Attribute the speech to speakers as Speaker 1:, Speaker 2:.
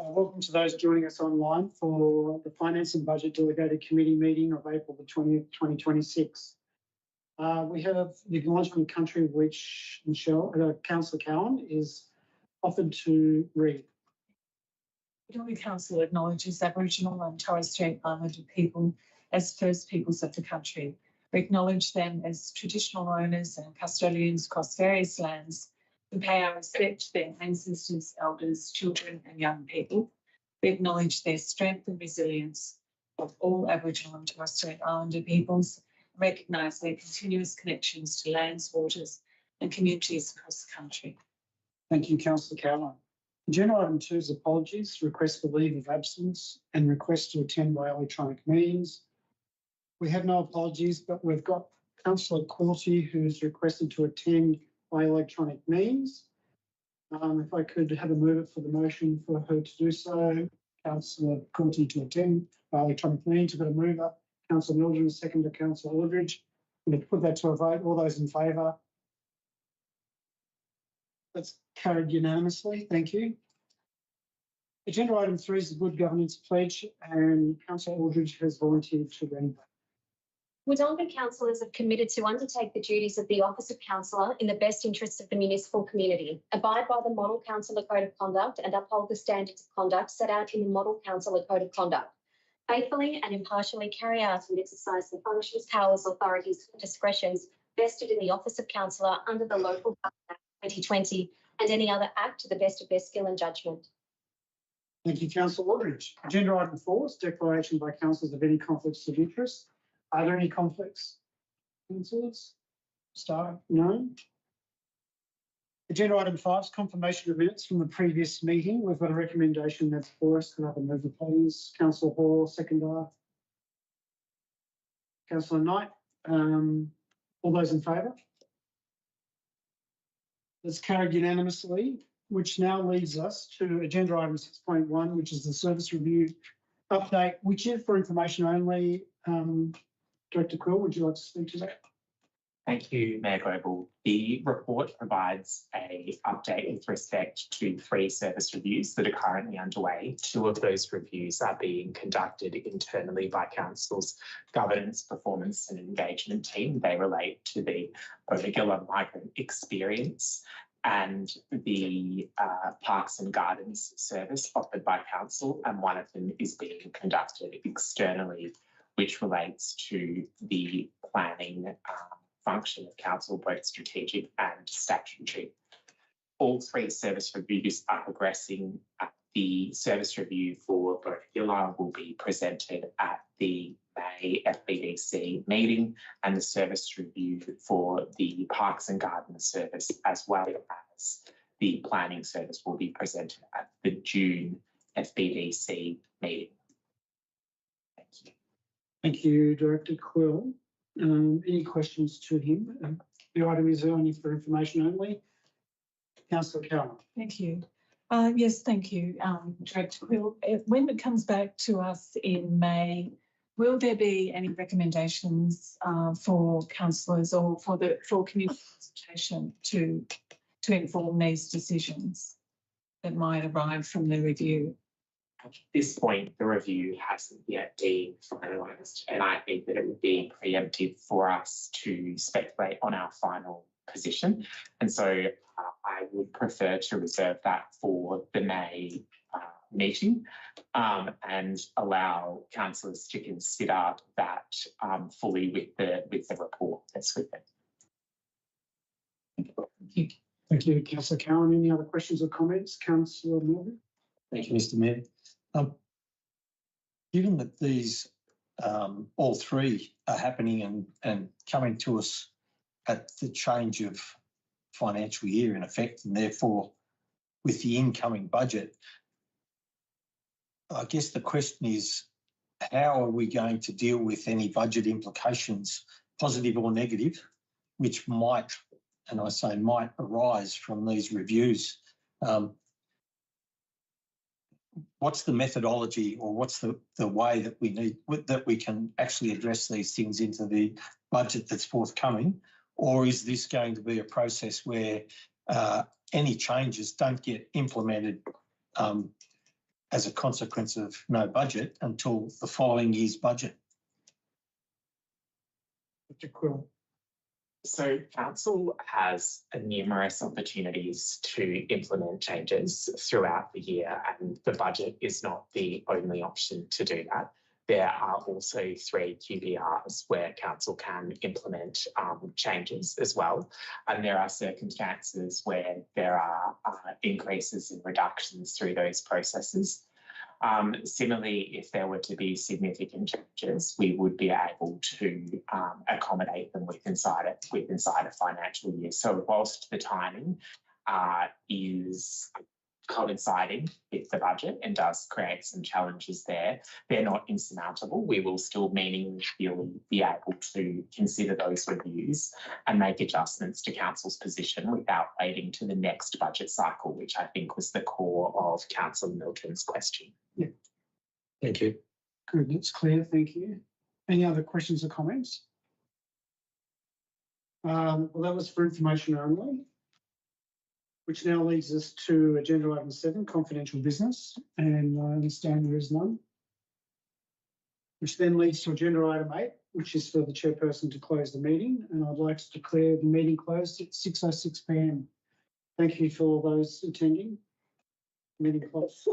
Speaker 1: Welcome to those joining us online for the Finance and Budget Delegated Committee meeting of April the 20th, 2026. We have the acknowledgement of country which Councillor Cowan is offered to read.
Speaker 2: The Victoria Council acknowledges Aboriginal and Torres Strait Islander people as First Peoples of the country. We acknowledge them as traditional owners and custodians across various lands. We pay our respect to their ancestors, elders, children and young people. We acknowledge their strength and resilience of all Aboriginal and Torres Strait Islander peoples and recognise their continuous connections to lands, waters and communities across the country.
Speaker 1: Thank you, Councillor Cowan. Agenda item 2 is apologies, request for leave of absence and request to attend by electronic means. We have no apologies, but we've got Councillor Quilty who's requested to attend by electronic means. If I could have a mover for the motion for her to do so. Councillor Quilty to attend by electronic means. We've got a mover, Councillor Mildred, a seconder, Councillor Aldridge. I'm going to put that to a vote. All those in favour? That's carried unanimously. Thank you. Agenda item 3 is the Good Governance Pledge, and Councillor Aldridge has volunteered to read that.
Speaker 3: Wodonga councillors have committed to undertake the duties of the Office of Councillor in the best interests of the municipal community, abide by the Model Councillor Code of Conduct and uphold the standards of conduct set out in the Model Councillor Code of Conduct, faithfully and impartially carry out and exercise the functions, powers, authorities and discretions vested in the Office of Councillor under the Local Government Act 2020 and any other act to the best of their skill and judgment.
Speaker 1: Thank you, Councillor Aldridge. Agenda item 4 is declaration by councillors of any conflicts of interest. Are there any conflicts? Councillors? No. Agenda item 5 is confirmation of minutes from the previous meeting. We've got a recommendation that's for us. Can I have a mover, please? Councillor Hall, seconder. Councillor Knight. All those in favour? That's carried unanimously, which now leads us to agenda item 6.1, which is the service review update, which is for information only. Director Quill, would you like to speak to that?
Speaker 4: Thank you, Mayor Goebel. The report provides an update with respect to 3 service reviews that are currently underway. 2 of those reviews are being conducted internally by Council's governance, performance and engagement team. They relate to the irregular migrant experience and the Parks and Gardens service offered by Council, and one of them is being conducted externally, which relates to the planning function of Council, both strategic and statutory. All 3 service reviews are progressing. The service review for Burkilla will be presented at the May FBDC meeting, and the service review for the Parks and Gardens service, as well as the planning service, will be presented at the June FBDC meeting. Thank you.
Speaker 1: Thank you, Director Quill. Any questions to him? The item is only for information only. Councillor Cowan.
Speaker 2: Thank you. Yes, thank you, Director Quill. When it comes back to us in May, will there be any recommendations for councillors or for community consultation to inform these decisions that might arrive from the review?
Speaker 4: At this point, the review hasn't yet been finalised, and I think that it would be preemptive for us to speculate on our final position. And so I would prefer to reserve that for the May meeting and allow councillors to consider that fully with the report that's with them.
Speaker 2: Thank you.
Speaker 1: Thank you, Councillor Cowan. Any other questions or comments? Councillor Morgan.
Speaker 5: Thank you, Mr. Mayor. Given that these all 3 are happening and coming to us at the change of financial year in effect, and therefore with the incoming budget, I guess the question is, how are we going to deal with any budget implications, positive or negative, which might, and I say might, arise from these reviews? What's the methodology, or what's the way that we can actually address these things into the budget that's forthcoming? Or is this going to be a process where any changes don't get implemented as a consequence of no budget until the following year's budget.
Speaker 1: Mr. Quill.
Speaker 4: So council has numerous opportunities to implement changes throughout the year, and the budget is not the only option to do that. There are also 3 QBRs where council can implement changes as well. And there are circumstances where there are increases and reductions through those processes. Similarly, if there were to be significant changes, we would be able to accommodate them within a financial year. So whilst the timing is coinciding with the budget and does create some challenges there, they're not insurmountable. We will still meaningfully be able to consider those reviews and make adjustments to council's position without waiting to the next budget cycle, which I think was the core of Councillor Milton's question.
Speaker 1: Yeah.
Speaker 5: Thank you.
Speaker 1: Good, that's clear, thank you. Any other questions or comments? Well, that was for information only, which now leads us to agenda item 7, confidential business, and I understand there is none. Which then leads to agenda item 8, which is for the chairperson to close the meeting, and I'd like to declare the meeting closed at 6:06 p.m. Thank you for those attending. Meeting closed.